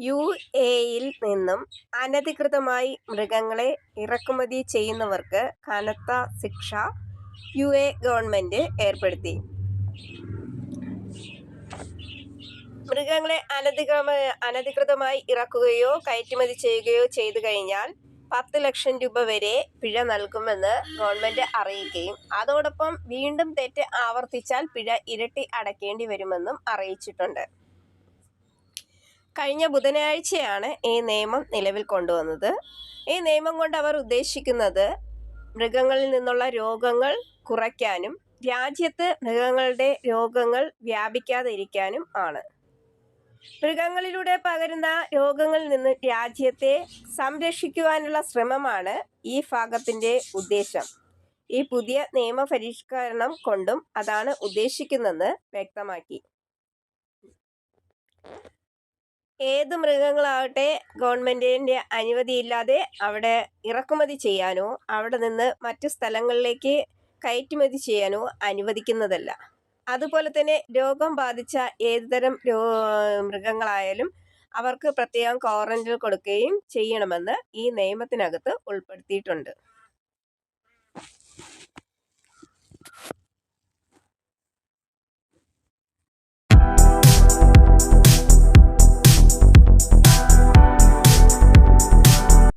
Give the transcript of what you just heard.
യുഎഇയിൽ നിന്നും അനധികൃതമായി മൃഗങ്ങളെ ഇറക്കുമതി ചെയ്യുന്നവർക്ക് കനത്ത ശിക്ഷ യുഎഇ ഗവൺമെന്റ് ഏർപ്പെടുത്തി. മൃഗങ്ങളെ അനധികൃതമായി ഇറക്കുകയോ കയറ്റുമതി ചെയ്യുകയോ ചെയ്തു കഴിഞ്ഞാൽ 10 ലക്ഷം രൂപ വരെ പിഴ നൽകുമെന്ന് ഗവൺമെന്റ് അറിയിക്കുകയും അതോടൊപ്പം വീണ്ടും തെറ്റ് ആവർത്തിച്ചാൽ പിഴ ഇരട്ടി അടയ്ക്കേണ്ടി വരുമെന്നും അറിയിച്ചിട്ടുണ്ട്. കഴിഞ്ഞ ബുധനാഴ്ചയാണ് ഈ നിയമം നിലവിൽ കൊണ്ടുവന്നത്. ഈ നിയമം കൊണ്ട് അവർ ഉദ്ദേശിക്കുന്നത് മൃഗങ്ങളിൽ നിന്നുള്ള രോഗങ്ങൾ കുറയ്ക്കാനും രാജ്യത്ത് മൃഗങ്ങളുടെ രോഗങ്ങൾ വ്യാപിക്കാതിരിക്കാനും ആണ്. മൃഗങ്ങളിലൂടെ പകരുന്ന രോഗങ്ങളിൽ നിന്ന് രാജ്യത്തെ സംരക്ഷിക്കുവാനുള്ള ശ്രമമാണ് ഈ ഭാഗത്തിന്റെ ഉദ്ദേശം. ഈ പുതിയ നിയമപരിഷ്കരണം കൊണ്ടും അതാണ് ഉദ്ദേശിക്കുന്നതെന്ന് വ്യക്തമാക്കി. ഏത് മൃഗങ്ങളാവട്ടെ ഗവൺമെന്റിന്റെ അനുമതിയില്ലാതെ അവിടെ ഇറക്കുമതി ചെയ്യാനോ അവിടെ നിന്ന് മറ്റു സ്ഥലങ്ങളിലേക്ക് കയറ്റുമതി ചെയ്യാനോ അനുവദിക്കുന്നതല്ല. അതുപോലെ തന്നെ രോഗം ബാധിച്ച ഏതുതരം മൃഗങ്ങളായാലും അവർക്ക് പ്രത്യേകം ക്വാറന്റൈൻ കൊടുക്കുകയും ചെയ്യണമെന്ന് ഈ നിയമത്തിനകത്ത് ഉൾപ്പെടുത്തിയിട്ടുണ്ട്.